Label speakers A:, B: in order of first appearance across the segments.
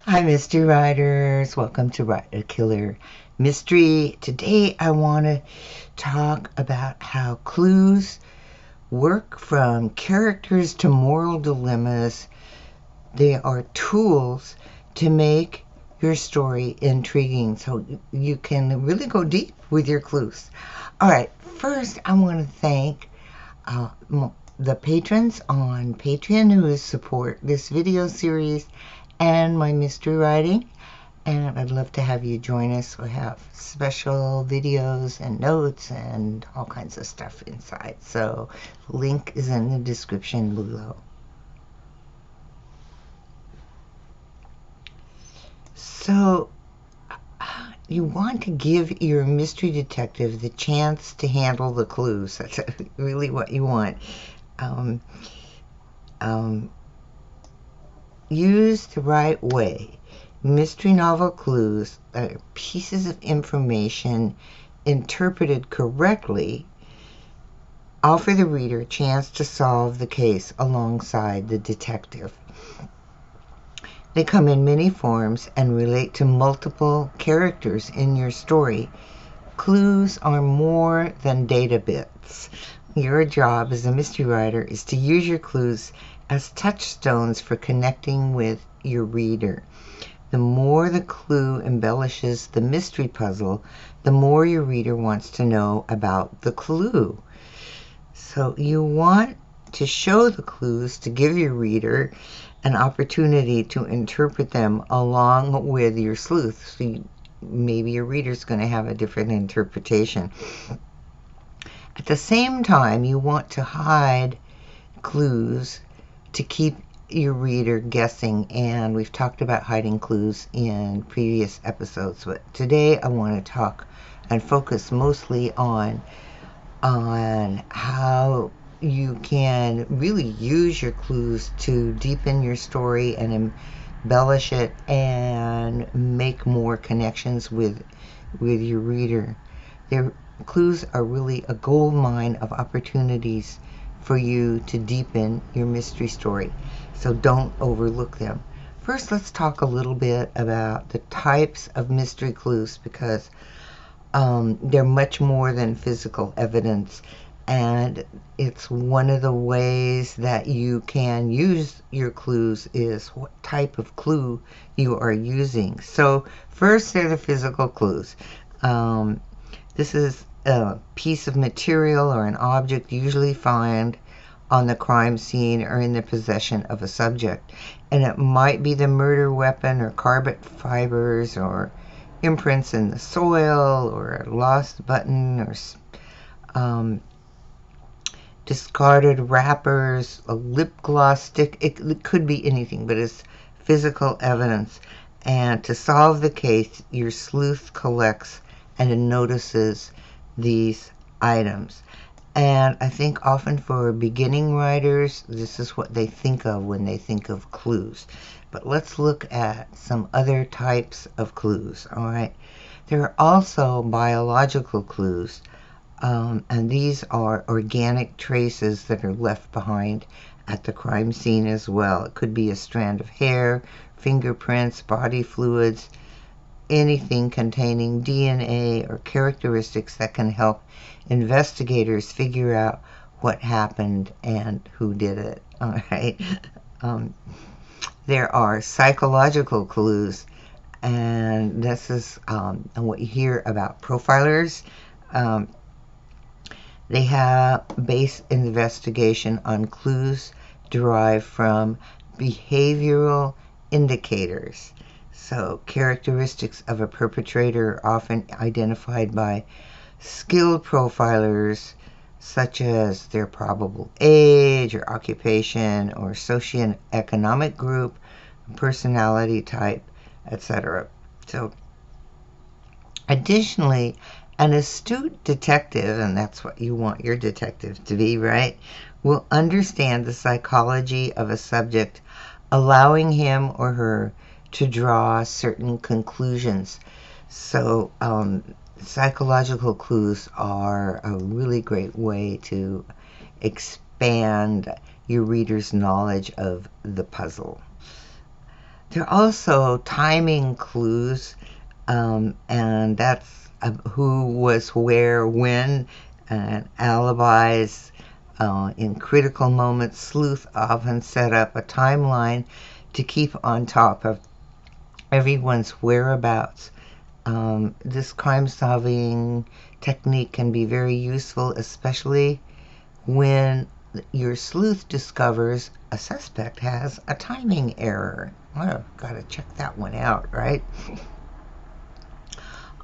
A: Hi, mystery writers. Welcome to Write a Killer Mystery. Today, I want to talk about how clues work from characters to moral dilemmas. They are tools to make your story intriguing so you can really go deep with your clues. All right, first, I want to thank the patrons on Patreon who support this video series and my mystery writing. And I'd love to have you join us. We have special videos and notes and all kinds of stuff inside. So the link is in the description below. So you want to give your mystery detective the chance to handle the clues. That's really what you want. Used the right way, mystery novel clues are pieces of information interpreted correctly offer the reader a chance to solve the case alongside the detective. They come in many forms and relate to multiple characters in your story. Clues are more than data bits. Your job as a mystery writer is to use your clues as touchstones for connecting with your reader. The more the clue embellishes the mystery puzzle, the more your reader wants to know about the clue. So you want to show the clues to give your reader an opportunity to interpret them along with your sleuth. So maybe your reader's going to have a different interpretation. At the same time, you want to hide clues to keep your reader guessing, and we've talked about hiding clues in previous episodes, but today I want to talk and focus mostly on how you can really use your clues to deepen your story and embellish it and make more connections with your reader. Their clues are really a gold mine of opportunities for you to deepen your mystery story, so don't overlook them. First, let's talk a little bit about the types of mystery clues, because they're much more than physical evidence, and it's one of the ways that you can use your clues is what type of clue you are using. So first, they're the physical clues. This is a piece of material or an object usually found on the crime scene or in the possession of a subject. And it might be the murder weapon or carbon fibers or imprints in the soil or a lost button or discarded wrappers, a lip gloss stick. It could be anything, but it's physical evidence. And to solve the case, your sleuth collects and notices these items. And I think often for beginning writers, this is what they think of when they think of clues. But let's look at some other types of clues, all right? There are also biological clues, and these are organic traces that are left behind at the crime scene as well. It could be a strand of hair, fingerprints, body fluids, anything containing DNA or characteristics that can help investigators figure out what happened and who did it. All right. There are psychological clues, and this is what you hear about profilers. They have base investigation on clues derived from behavioral indicators. So characteristics of a perpetrator are often identified by skilled profilers, such as their probable age or occupation or socioeconomic group, personality type, etc. So additionally, an astute detective, and that's what you want your detective to be, right, will understand the psychology of a subject, allowing him or her to draw certain conclusions. So psychological clues are a really great way to expand your reader's knowledge of the puzzle. There are also timing clues, and that's who was where, when, and alibis. In critical moments, sleuth often set up a timeline to keep on top of everyone's whereabouts. This crime-solving technique can be very useful, especially when your sleuth discovers a suspect has a timing error. Well, gotta check that one out, right?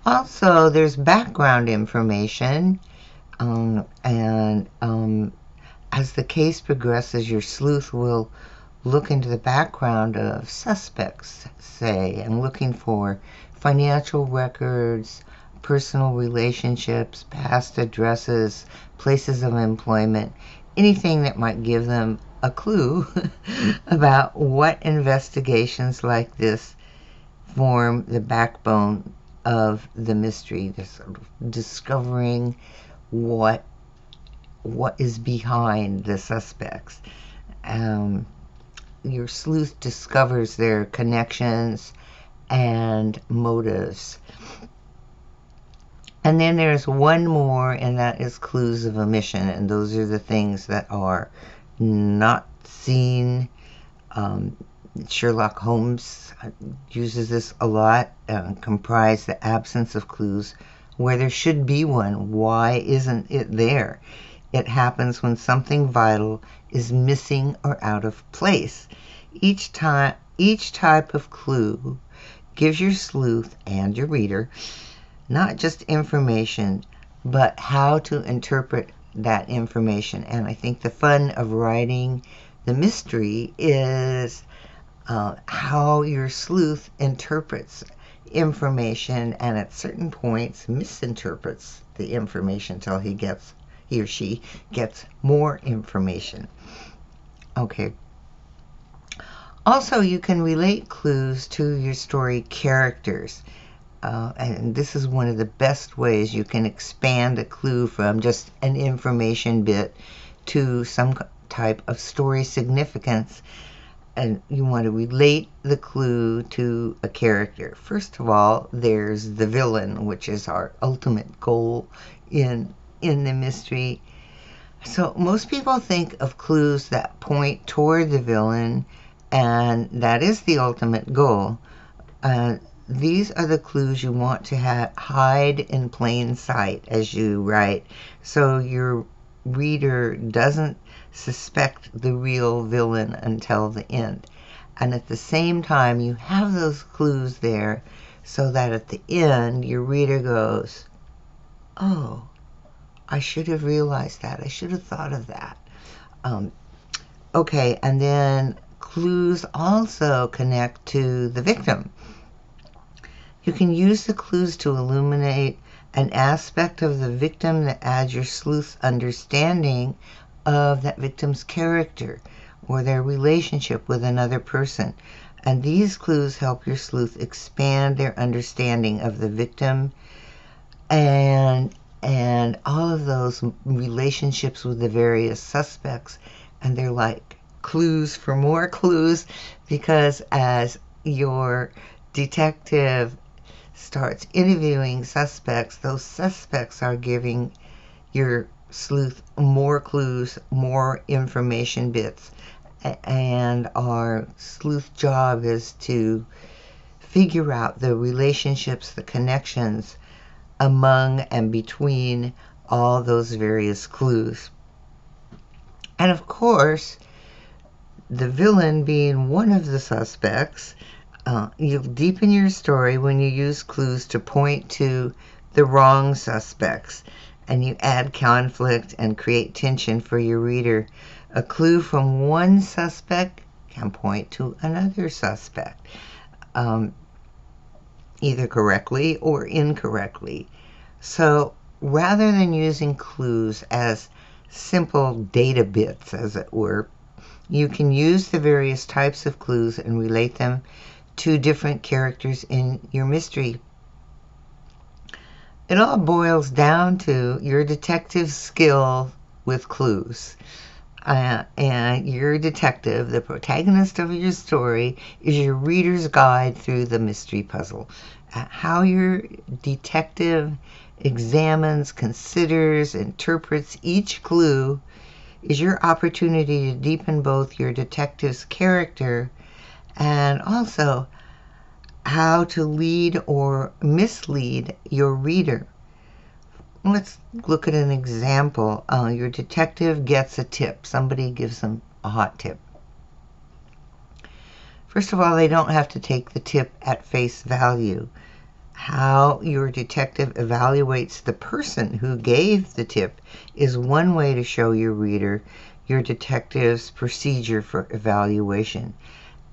A: Also, there's background information, and as the case progresses, your sleuth will look into the background of suspects, say, and looking for financial records, personal relationships, past addresses, places of employment, anything that might give them a clue about what investigations like this form the backbone of the mystery, this sort of discovering what is behind the suspects. Your sleuth discovers their connections and motives. And then there's one more, and that is clues of omission, and those are the things that are not seen. Sherlock Holmes uses this a lot, comprise the absence of clues where there should be one. Why isn't it there? It happens when something vital is missing or out of place. Each type of clue gives your sleuth and your reader not just information, but how to interpret that information. And I think the fun of writing the mystery is how your sleuth interprets information, and at certain points misinterprets the information till he or she gets more information. Okay. Also, you can relate clues to your story characters. And this is one of the best ways you can expand a clue from just an information bit to some type of story significance. And you want to relate the clue to a character. First of all, there's the villain, which is our ultimate goal in the mystery. So most people think of clues that point toward the villain, and that is the ultimate goal. These are the clues you want to hide in plain sight as you write, so your reader doesn't suspect the real villain until the end. And at the same time, you have those clues there so that at the end, your reader goes, oh, I should have realized that. I should have thought of that. Okay, and then clues also connect to the victim. You can use the clues to illuminate an aspect of the victim that adds your sleuth's understanding of that victim's character or their relationship with another person. And these clues help your sleuth expand their understanding of the victim and all of those relationships with the various suspects. And they're like clues for more clues, because as your detective starts interviewing suspects, those suspects are giving your sleuth more clues, more information bits, and our sleuth job is to figure out the relationships, the connections among and between all those various clues. And of course, the villain being one of the suspects, you'll deepen your story when you use clues to point to the wrong suspects, and you add conflict and create tension for your reader. A clue from one suspect can point to another suspect, either correctly or incorrectly. So rather than using clues as simple data bits, as it were, you can use the various types of clues and relate them to different characters in your mystery. It all boils down to your detective skill with clues. And your detective, the protagonist of your story, is your reader's guide through the mystery puzzle. How your detective examines, considers, interprets each clue is your opportunity to deepen both your detective's character and also how to lead or mislead your reader. Let's look at an example. Your detective gets a tip. Somebody gives them a hot tip. First of all, they don't have to take the tip at face value. How your detective evaluates the person who gave the tip is one way to show your reader your detective's procedure for evaluation.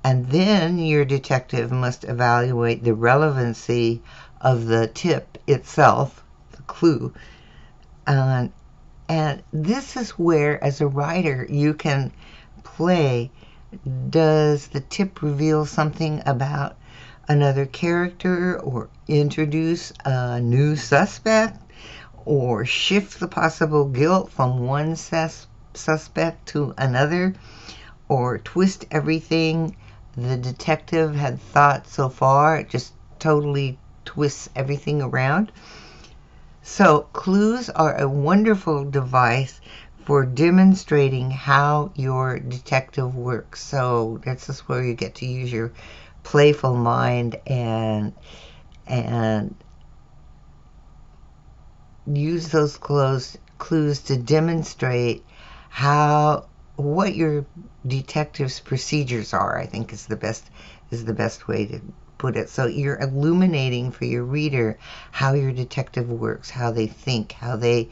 A: And then your detective must evaluate the relevancy of the tip itself, the clue. And this is where, as a writer, you can play. Does the tip reveal something about another character, or introduce a new suspect, or shift the possible guilt from one suspect to another, or twist everything the detective had thought so far? It just totally twists everything around. So clues are a wonderful device for demonstrating how your detective works. So this is where you get to use your playful mind and use those clues to demonstrate what your detective's procedures are. I think is the best way to put it. So you're illuminating for your reader how your detective works, how they think, how they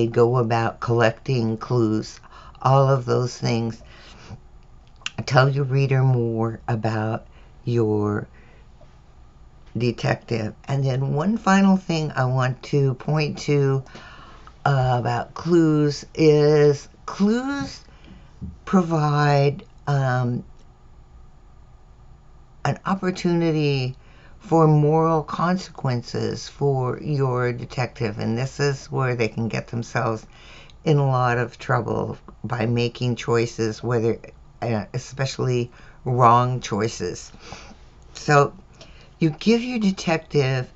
A: go about collecting clues, all of those things. Tell your reader more about your detective. And then one final thing I want to point to about clues is clues provide an opportunity for moral consequences for your detective, and this is where they can get themselves in a lot of trouble by making choices, whether especially wrong choices. So you give your detective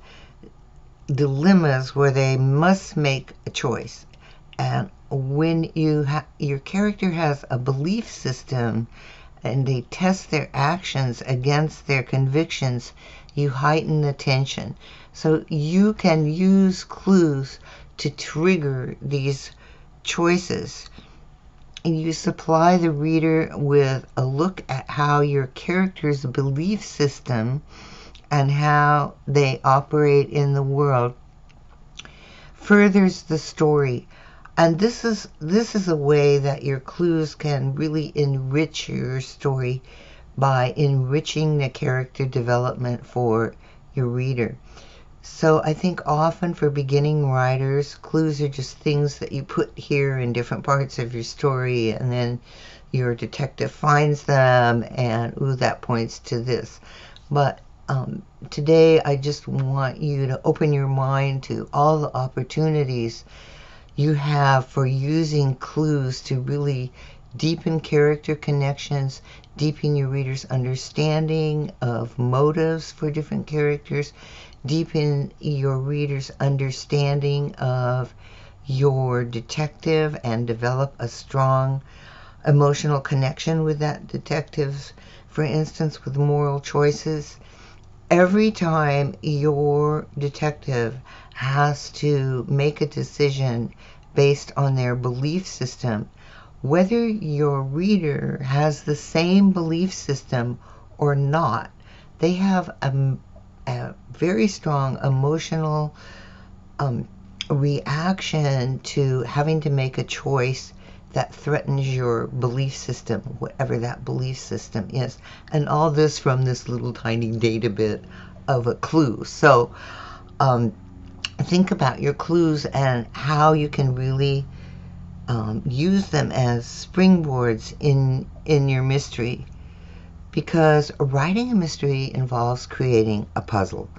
A: dilemmas where they must make a choice, and when your character has a belief system and they test their actions against their convictions, you heighten the tension. So you can use clues to trigger these choices. And you supply the reader with a look at how your character's belief system and how they operate in the world furthers the story. And this is a way that your clues can really enrich your story by enriching the character development for your reader. So I think often for beginning writers, clues are just things that you put here in different parts of your story, and then your detective finds them and, ooh, that points to this. But today I just want you to open your mind to all the opportunities you have for using clues to really deepen character connections, deepen your reader's understanding of motives for different characters, deepen your reader's understanding of your detective, and develop a strong emotional connection with that detective, for instance, with moral choices. Every time your detective has to make a decision based on their belief system, whether your reader has the same belief system or not, they have a very strong emotional reaction to having to make a choice that threatens your belief system, whatever that belief system is. And all this from this little tiny data bit of a clue. So think about your clues and how you can really use them as springboards in your mystery, because writing a mystery involves creating a puzzle.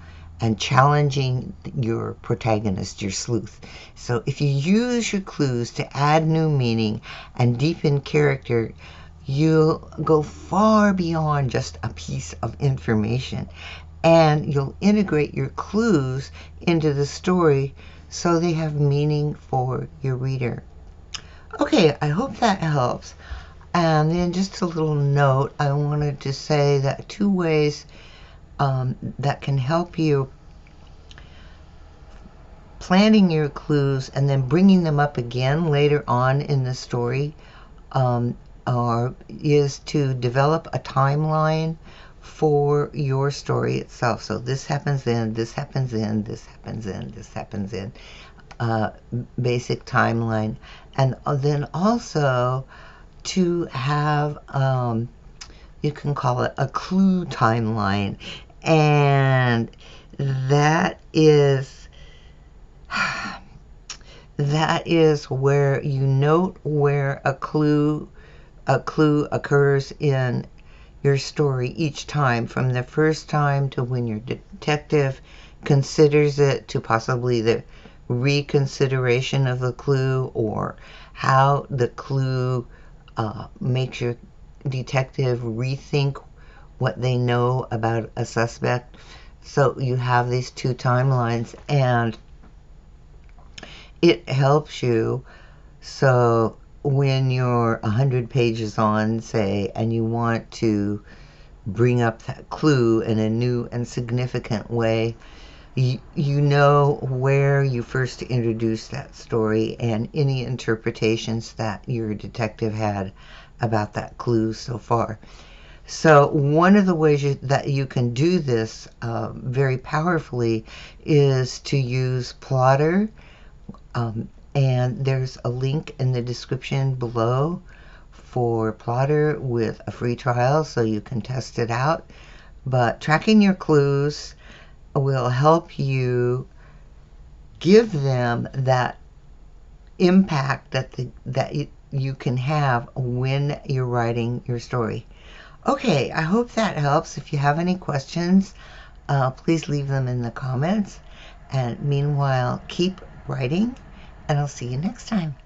A: and challenging your protagonist, your sleuth. So if you use your clues to add new meaning and deepen character, you'll go far beyond just a piece of information, and you'll integrate your clues into the story so they have meaning for your reader. Okay, I hope that helps. And then just a little note, I wanted to say that two ways that can help you planting your clues and then bringing them up again later on in the story is to develop a timeline for your story itself. So this happens then, this happens then, this happens then, this happens in. Basic timeline. And then also to have, you can call it a clue timeline. And that is where you note where a clue occurs in your story each time, from the first time to when your detective considers it, to possibly the reconsideration of the clue, or how the clue makes your detective rethink what they know about a suspect. So you have these two timelines, and it helps you. So when you're 100 pages on, say, and you want to bring up that clue in a new and significant way, you know where you first introduced that story and any interpretations that your detective had about that clue so far. So one of the ways that you can do this very powerfully is to use Plotter. And there's a link in the description below for Plotter with a free trial so you can test it out. But tracking your clues will help you give them that impact that you can have when you're writing your story. Okay, I hope that helps. If you have any questions, please leave them in the comments. And meanwhile, keep writing, and I'll see you next time.